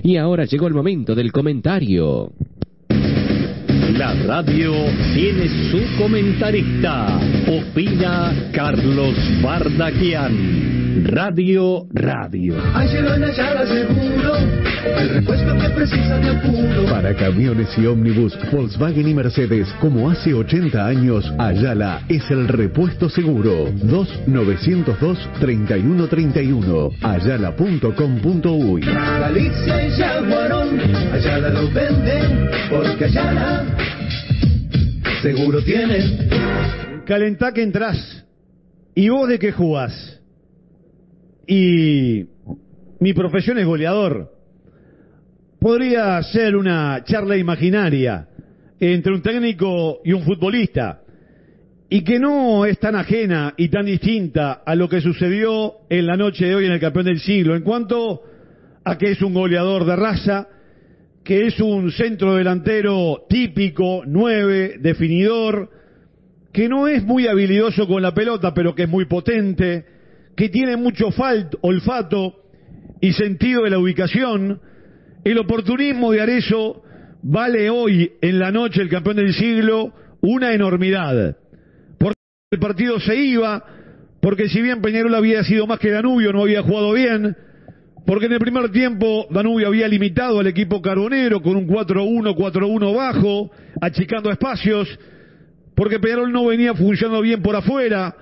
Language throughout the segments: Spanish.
Y ahora llegó el momento del comentario. La radio tiene su comentarista. Opina Carlos Bardaquian. Radio. Ayala en Ayala Seguro, el repuesto que precisa de apuro. Para camiones y ómnibus, Volkswagen y Mercedes, como hace 80 años, Ayala es el repuesto seguro. 2902-3131. Ayala.com.uy. Galicia y Yaguarón, Ayala lo venden, porque Ayala seguro tiene. Calentá que entrás. ¿Y vos de qué jugás? Y mi profesión es goleador. Podría ser una charla imaginaria entre un técnico y un futbolista, y que no es tan ajena y tan distinta a lo que sucedió en la noche de hoy en el campeón del siglo, en cuanto a que es un goleador de raza, que es un centro delantero típico, 9, definidor, que no es muy habilidoso con la pelota, pero que es muy potente, que tiene mucho olfato y sentido de la ubicación. El oportunismo de Arezzo vale hoy, en la noche del campeón del siglo, una enormidad. Porque el partido se iba, porque si bien Peñarol había sido más que Danubio, no había jugado bien, porque en el primer tiempo Danubio había limitado al equipo carbonero con un 4-1, 4-1 bajo, achicando espacios, porque Peñarol no venía funcionando bien por afuera.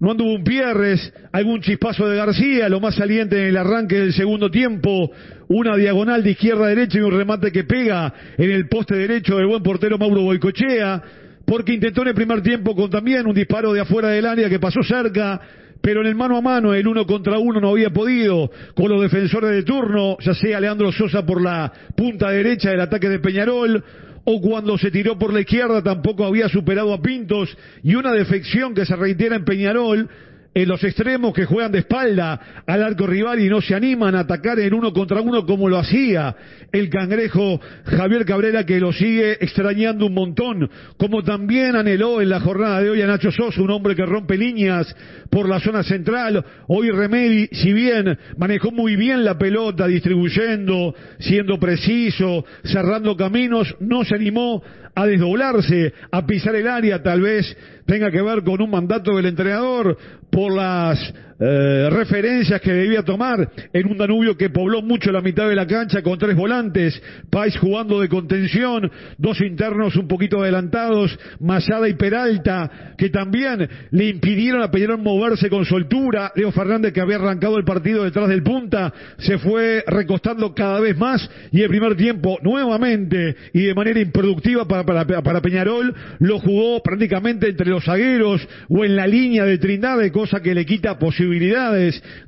No anduvo un Pierres, algún chispazo de García, lo más saliente en el arranque del segundo tiempo, una diagonal de izquierda a derecha y un remate que pega en el poste derecho del buen portero Mauro Goicoechea, porque intentó en el primer tiempo con también un disparo de afuera del área que pasó cerca, pero en el mano a mano, el 1 contra 1 no había podido con los defensores de turno, ya sea Leandro Sosa por la punta derecha del ataque de Peñarol, o cuando se tiró por la izquierda tampoco había superado a Pintos, y una defección que se reitera en Peñarol, en los extremos que juegan de espalda al arco rival y no se animan a atacar en 1 contra 1 como lo hacía el cangrejo Javier Cabrera, que lo sigue extrañando un montón, como también anheló en la jornada de hoy a Nacho Sosa, un hombre que rompe líneas por la zona central. Hoy Remedi, si bien manejó muy bien la pelota, distribuyendo, siendo preciso, cerrando caminos, no se animó a desdoblarse, a pisar el área. Tal vez tenga que ver con un mandato del entrenador por las referencias que debía tomar en un Danubio que pobló mucho la mitad de la cancha con 3 volantes, Páez jugando de contención, 2 internos un poquito adelantados, Mayada y Peralta, que también le impidieron a Peñarol moverse con soltura. Leo Fernández, que había arrancado el partido detrás del punta, se fue recostando cada vez más, y el primer tiempo nuevamente y de manera improductiva para Peñarol lo jugó prácticamente entre los zagueros o en la línea de Trindade, cosa que le quita posibilidades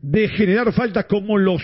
de generar faltas como lo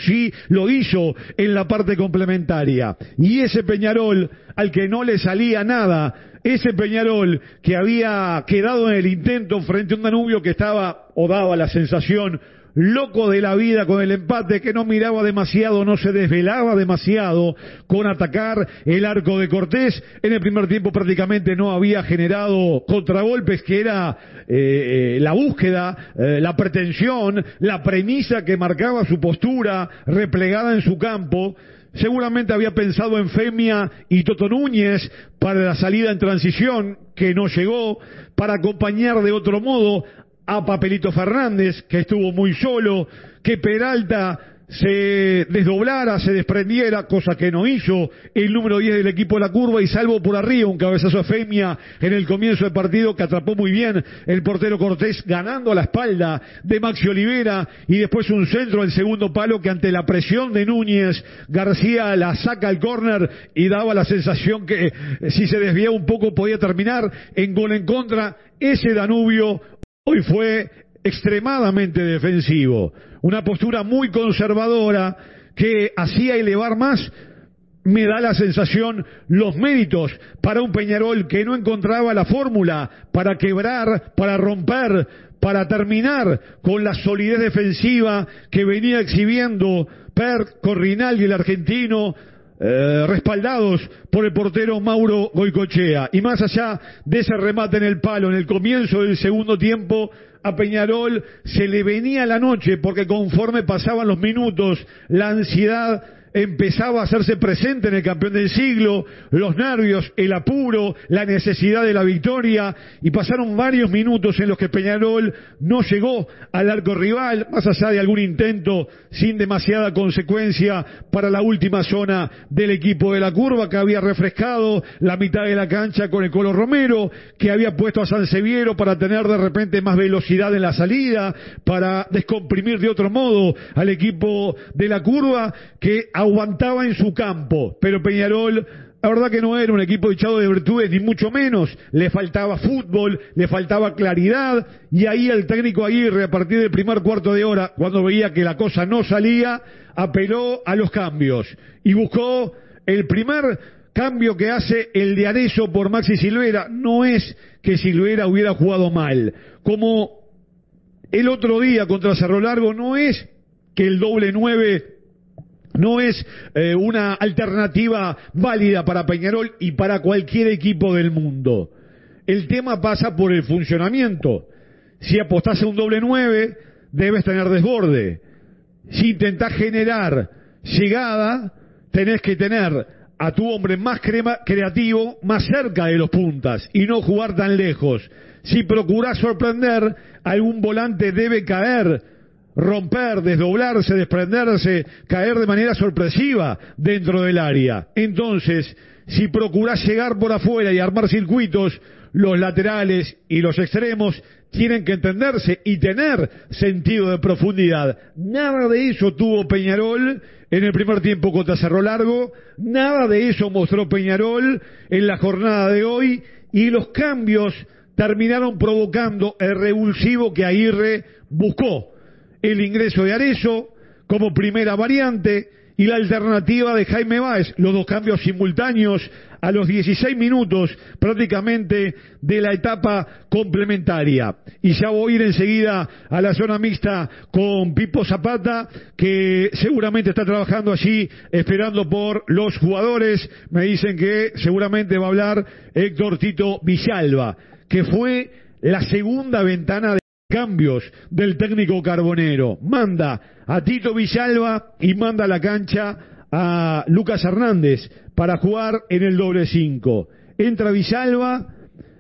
hizo en la parte complementaria. Y ese Peñarol al que no le salía nada, ese Peñarol que había quedado en el intento frente a un Danubio que estaba, o daba la sensación, loco de la vida con el empate, que no miraba demasiado, no se desvelaba demasiado con atacar el arco de Cortés. En el primer tiempo prácticamente no había generado contragolpes, que era la búsqueda, la pretensión, la premisa que marcaba su postura replegada en su campo. Seguramente había pensado en Femia y Toto Núñez para la salida en transición, que no llegó, para acompañar de otro modo a Papelito Fernández, que estuvo muy solo, que Peralta se desdoblara, se desprendiera, cosa que no hizo el número 10 del equipo de la curva, y salvo por arriba un cabezazo a Femia en el comienzo del partido que atrapó muy bien el portero Cortés, ganando a la espalda de Maxi Olivera, y después un centro al segundo palo que ante la presión de Núñez, García la saca al córner y daba la sensación que si se desviaba un poco podía terminar en gol en contra. Ese Danubio hoy fue extremadamente defensivo, una postura muy conservadora que hacía elevar más, me da la sensación, los méritos para un Peñarol que no encontraba la fórmula para quebrar, para romper, para terminar con la solidez defensiva que venía exhibiendo Corrinal y el argentino, respaldados por el portero Mauro Goicoechea. Y más allá de ese remate en el palo en el comienzo del segundo tiempo, a Peñarol se le venía la noche, porque conforme pasaban los minutos, la ansiedad empezaba a hacerse presente en el campeón del siglo, los nervios, el apuro, la necesidad de la victoria, y pasaron varios minutos en los que Peñarol no llegó al arco rival, más allá de algún intento sin demasiada consecuencia para la última zona del equipo de la curva, que había refrescado la mitad de la cancha con el Colo Romero, que había puesto a Sanseviero para tener de repente más velocidad en la salida, para descomprimir de otro modo al equipo de la curva, que aguantaba en su campo. Pero Peñarol, la verdad que no era un equipo echado de virtudes, ni mucho menos. Le faltaba fútbol, le faltaba claridad, y ahí el técnico Aguirre, a partir del primer cuarto de hora, cuando veía que la cosa no salía, apeló a los cambios y buscó el primer cambio que hace, el de Arezzo por Maxi Silvera. No es que Silvera hubiera jugado mal, como el otro día contra Cerro Largo, no es que el doble 9 no es una alternativa válida para Peñarol y para cualquier equipo del mundo. El tema pasa por el funcionamiento. Si apostás a un doble 9, debes tener desborde. Si intentás generar llegada, tenés que tener a tu hombre más creativo, más cerca de los puntas, y no jugar tan lejos. Si procurás sorprender, algún volante debe caer, romper, desdoblarse, desprenderse, caer de manera sorpresiva dentro del área. Entonces, si procurás llegar por afuera y armar circuitos, los laterales y los extremos tienen que entenderse y tener sentido de profundidad. Nada de eso tuvo Peñarol en el primer tiempo contra Cerro Largo, nada de eso mostró Peñarol en la jornada de hoy, y los cambios terminaron provocando el revulsivo que Aguirre buscó. El ingreso de Arezzo como primera variante y la alternativa de Jaime Báez, los dos cambios simultáneos a los 16 minutos prácticamente de la etapa complementaria. Y ya voy a ir enseguida a la zona mixta con Pipo Zapata, que seguramente está trabajando allí esperando por los jugadores. Me dicen que seguramente va a hablar Héctor Tito Villalba, que fue la segunda ventana de cambios del técnico carbonero. Manda a Tito Villalba y manda a la cancha a Lucas Hernández para jugar en el doble 5. Entra Villalba,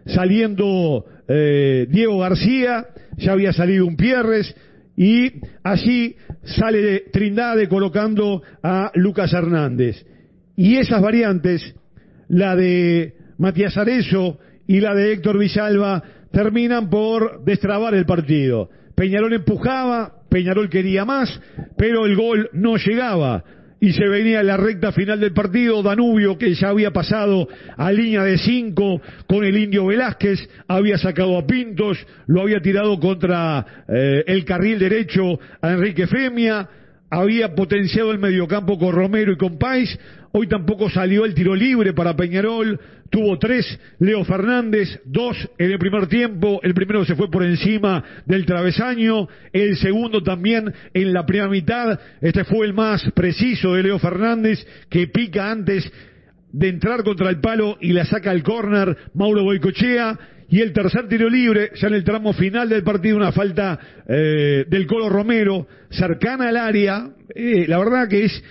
saliendo Diego García, ya había salido Umpierres, y allí sale Trindade colocando a Lucas Hernández. Y esas variantes, la de Matías Arezzo y la de Héctor Villalba, terminan por destrabar el partido. Peñarol empujaba, Peñarol quería más, pero el gol no llegaba. Y se venía la recta final del partido. Danubio, que ya había pasado a línea de 5 con el Indio Velázquez, había sacado a Pintos, lo había tirado contra el carril derecho a Enrique Femia, había potenciado el mediocampo con Romero y con Páez. Hoy tampoco salió el tiro libre para Peñarol. Tuvo 3 Leo Fernández, 2 en el primer tiempo. El primero se fue por encima del travesaño, el segundo también en la primera mitad. Este fue el más preciso de Leo Fernández, que pica antes de entrar contra el palo y la saca al córner Mauro Boicochea. Y el tercer tiro libre, ya en el tramo final del partido, una falta del Colo Romero, cercana al área. La verdad que es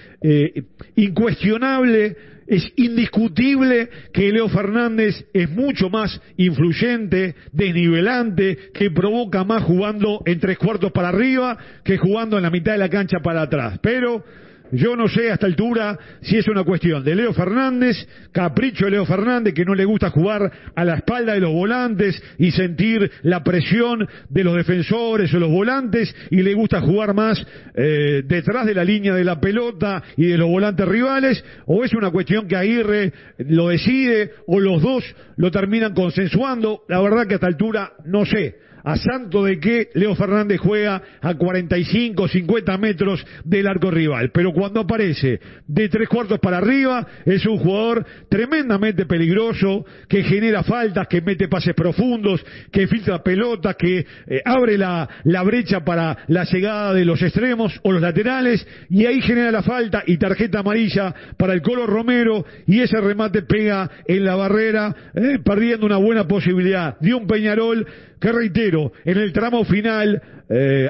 incuestionable, es indiscutible que Leo Fernández es mucho más influyente, desnivelante, que provoca más jugando en 3/4 para arriba que jugando en la mitad de la cancha para atrás. Pero yo no sé a esta altura si es una cuestión de Leo Fernández, capricho de Leo Fernández, que no le gusta jugar a la espalda de los volantes y sentir la presión de los defensores o los volantes, y le gusta jugar más detrás de la línea de la pelota y de los volantes rivales, o es una cuestión que Aguirre lo decide, o los dos lo terminan consensuando. La verdad que a esta altura no sé. A santo de que Leo Fernández juega a 45, 50 metros del arco rival. Pero cuando aparece de 3/4 para arriba, es un jugador tremendamente peligroso, que genera faltas, que mete pases profundos, que filtra pelotas, que abre la brecha para la llegada de los extremos o los laterales, y ahí genera la falta y tarjeta amarilla para el Colo Romero, y ese remate pega en la barrera, perdiendo una buena posibilidad de un Peñarol que, reitero, 0 en el tramo final,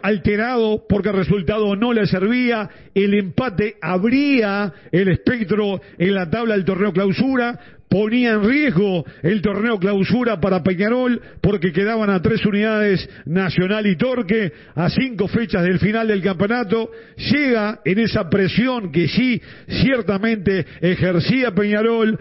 alterado porque el resultado no le servía. El empate abría el espectro en la tabla del torneo clausura, ponía en riesgo el torneo clausura para Peñarol porque quedaban a 3 unidades Nacional y Torque, a 5 fechas del final del campeonato. Llega en esa presión que sí ciertamente ejercía Peñarol,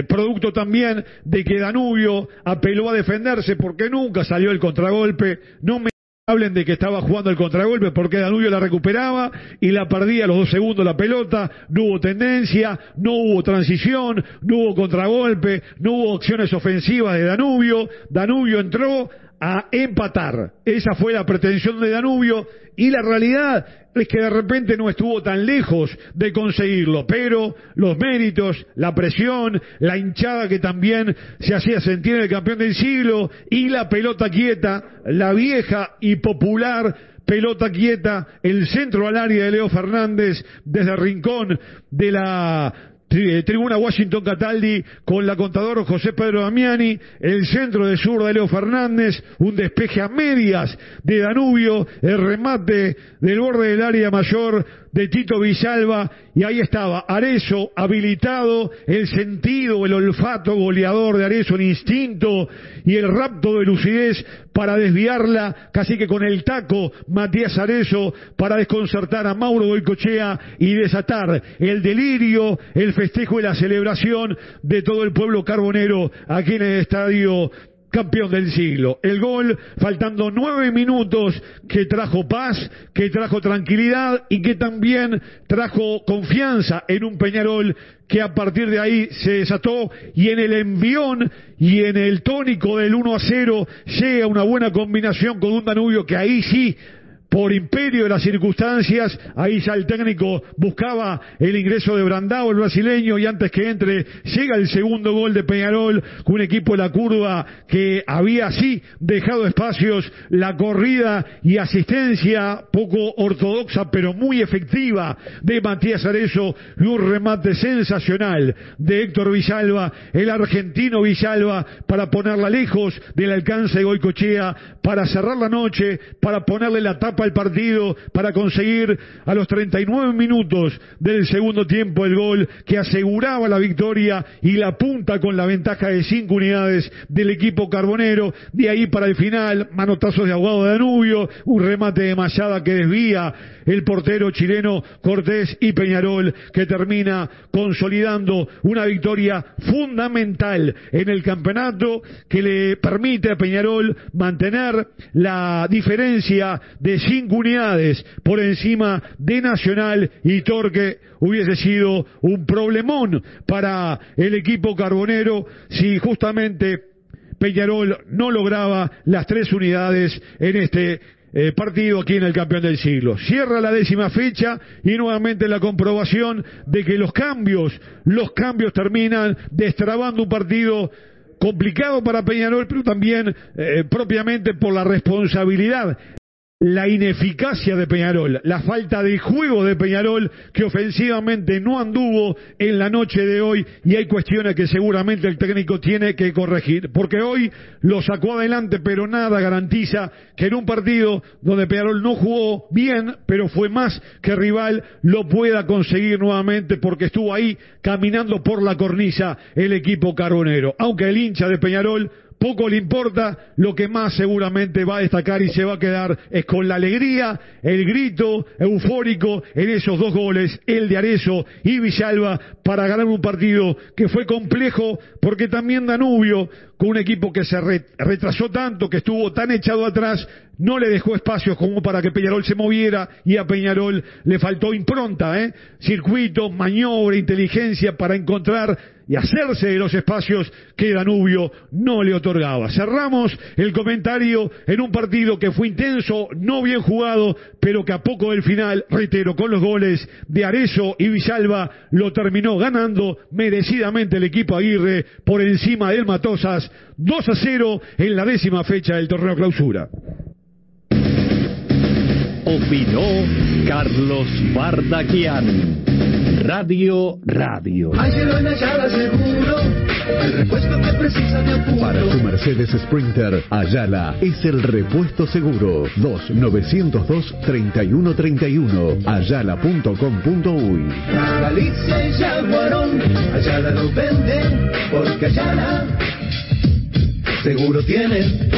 producto también de que Danubio apeló a defenderse porque nunca salió el contragolpe. No me hablen de que estaba jugando el contragolpe porque Danubio la recuperaba y la perdía a los 2 segundos la pelota. No hubo tendencia, no hubo transición, no hubo contragolpe, no hubo opciones ofensivas de Danubio. Danubio entró a empatar. Esa fue la pretensión de Danubio y la realidad es que de repente no estuvo tan lejos de conseguirlo, pero los méritos, la presión, la hinchada que también se hacía sentir en el campeón del siglo y la pelota quieta, la vieja y popular pelota quieta, el centro al área de Leo Fernández desde el rincón de la tribuna Washington Cataldi con la contadora José Pedro Damiani, el centro de sur de Leo Fernández, un despeje a medias de Danubio, el remate del borde del área mayor de Tito Villalba, y ahí estaba Arezzo habilitado, el sentido, el olfato goleador de Arezzo, el instinto y el rapto de lucidez para desviarla casi que con el taco Matías Arezzo para desconcertar a Mauro Goicoechea y desatar el delirio, el festejo y la celebración de todo el pueblo carbonero aquí en el estadio campeón del siglo. El gol faltando 9 minutos que trajo paz, que trajo tranquilidad y que también trajo confianza en un Peñarol que a partir de ahí se desató y en el envión y en el tónico del 1-0 llega una buena combinación con un Danubio que ahí sí, por imperio de las circunstancias, ahí ya el técnico buscaba el ingreso de Brandao, el brasileño, y antes que entre, llega el segundo gol de Peñarol, con un equipo de la curva que había sí dejado espacios, la corrida y asistencia poco ortodoxa, pero muy efectiva de Matías Arezzo, y un remate sensacional de Héctor Villalba, el argentino Villalba, para ponerla lejos del alcance de Goicoechea, para cerrar la noche, para ponerle la tapa al partido, para conseguir a los 39 minutos del segundo tiempo el gol que aseguraba la victoria y la punta con la ventaja de 5 unidades del equipo carbonero. De ahí para el final, manotazos de Aguado de Danubio, un remate de Mayada que desvía el portero chileno Cortés, y Peñarol que termina consolidando una victoria fundamental en el campeonato que le permite a Peñarol mantener la diferencia de 5 unidades por encima de Nacional y Torque. Hubiese sido un problemón para el equipo carbonero si justamente Peñarol no lograba las 3 unidades en este partido aquí en el campeón del siglo. Cierra la 10ª fecha y nuevamente la comprobación de que los cambios terminan destrabando un partido complicado para Peñarol, pero también propiamente por la responsabilidad, la ineficacia de Peñarol, la falta de juego de Peñarol, que ofensivamente no anduvo en la noche de hoy, y hay cuestiones que seguramente el técnico tiene que corregir, porque hoy lo sacó adelante, pero nada garantiza que en un partido donde Peñarol no jugó bien, pero fue más que rival, lo pueda conseguir nuevamente, porque estuvo ahí caminando por la cornisa el equipo carbonero. Aunque el hincha de Peñarol poco le importa, lo que más seguramente va a destacar y se va a quedar es con la alegría, el grito eufórico en esos 2 goles, el de Arezzo y Villalba, para ganar un partido que fue complejo, porque también Danubio, con un equipo que se retrasó tanto, que estuvo tan echado atrás, no le dejó espacios como para que Peñarol se moviera, y a Peñarol le faltó impronta, circuito, maniobra, inteligencia para encontrar y hacerse de los espacios que Danubio no le otorgaba. Cerramos el comentario en un partido que fue intenso, no bien jugado, pero que a poco del final, reitero, con los goles de Arezzo y Villalba, lo terminó ganando merecidamente el equipo Aguirre por encima del Matosas, 2-0 en la 10ª fecha del torneo clausura. Opinó Carlos Bardaquian. Radio. Ayala en Ayala Seguro, el repuesto que precisa de apuro. Para su Mercedes Sprinter, Ayala es el repuesto seguro. 2902-3131. Ayala.com.uy. Galicia y Yaguarón, Ayala lo vende, porque Ayala seguro tiene.